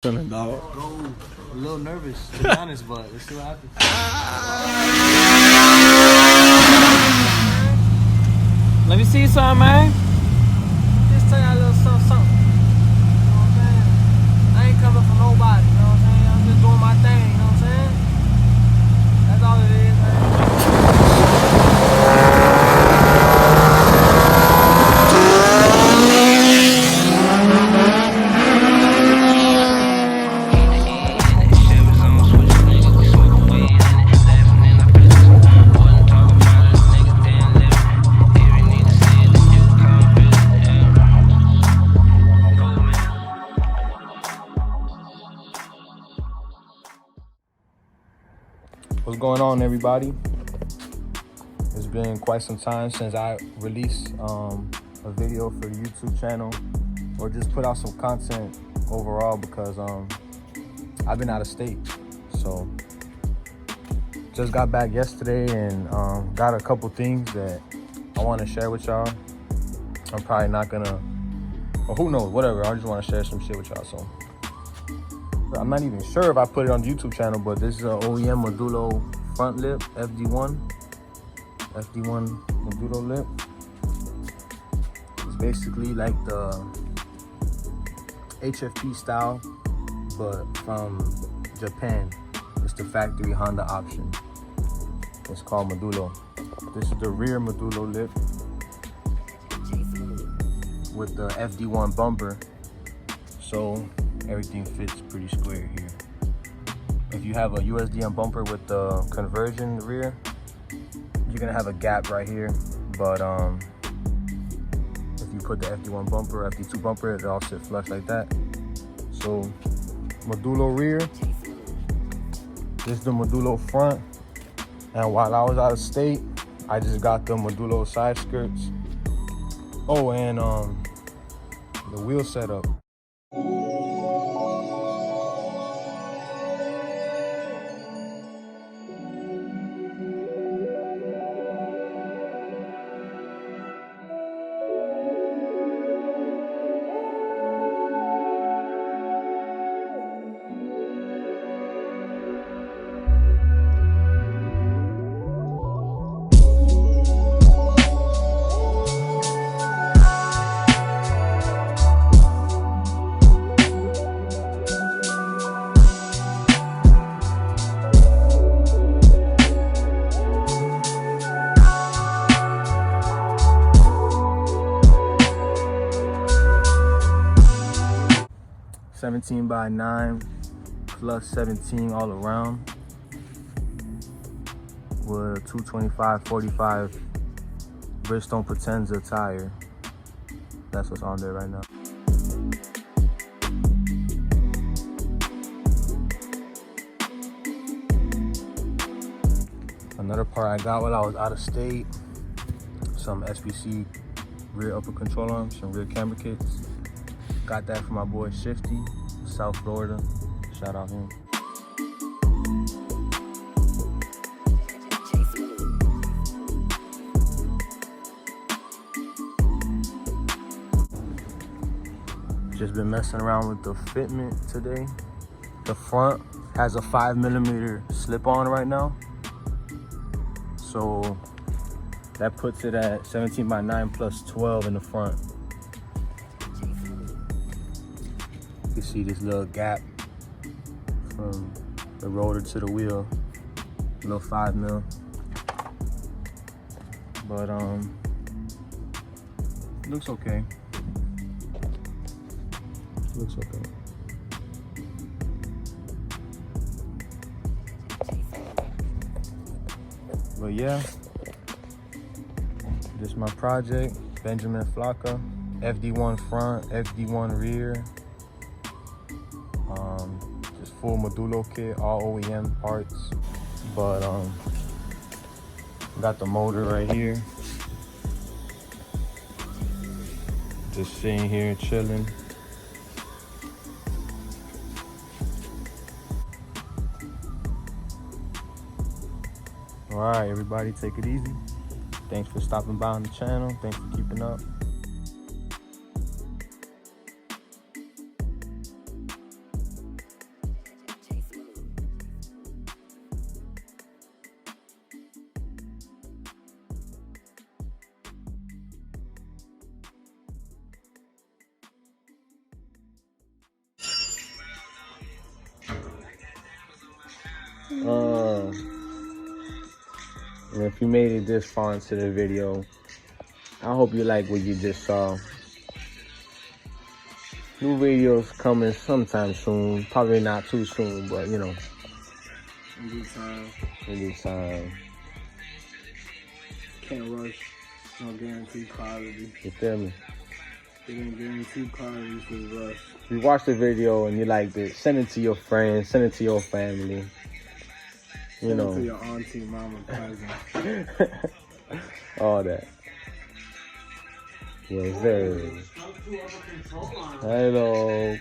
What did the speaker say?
Feeling, dog. Go a little nervous, to be honest, but let's see what happens. Let me see something, man. Just tell y'all a little something. You know what I'm saying? I ain't coming for nobody, you know what I'm saying? I'm just doing my thing, you know what I'm saying? That's all it is, man. What's going on, everybody? It's been quite some time since I released a video for the YouTube channel or just put out some content overall because I've been out of state. So just got back yesterday and got a couple things that I want to share with y'all. I'm probably not gonna, or who knows, whatever. I just want to share some shit with y'all. So I'm not even sure if I put it on the YouTube channel, but this is an OEM Modulo front lip, FD1 Modulo lip. It's basically like the HFP style, but from Japan. It's the factory Honda option. It's called Modulo. This is the rear Modulo lip with the FD1 bumper. So everything fits pretty square here. If you have a USDM bumper with the conversion rear, you're gonna have a gap right here. But if you put the FD1 bumper, FD2 bumper, it all sit flush like that. So Modulo rear, this is the Modulo front. And while I was out of state, I just got the Modulo side skirts. Oh, and the wheel setup. (17x9) plus 17 all around with 225/45 Bridgestone Potenza tire. That's what's on there right now. Another part I got while I was out of state, some SPC rear upper control arms, some rear camera kits. Got that from my boy Shifty, South Florida. Shout out him. Just been messing around with the Fitment today. The front has a 5mm slip-on right now. So that puts it at 17x9 plus 12 in the front. You can see this little gap from the rotor to the wheel, little 5mm. But looks okay. Looks okay. But yeah, this is my project, BenjaminFlocka, FD1 front, FD1 rear. Just full Modulo kit, all OEM parts. But got the motor right here. Just sitting here chilling. All right, everybody, take it easy. Thanks for stopping by on the channel. Thanks for keeping up. And if you made it this far into the video, I hope you like what you just saw. New videos coming sometime soon. Probably not too soon, but you know. In due time. In due time. Can't rush. No guaranteed quality. You feel me? It ain't guaranteed quality for the rush. If you watch the video and you liked it, send it to your friends, send it to your family. You know. To your auntie, mama, cousin. All that. Yes, sir. Hello.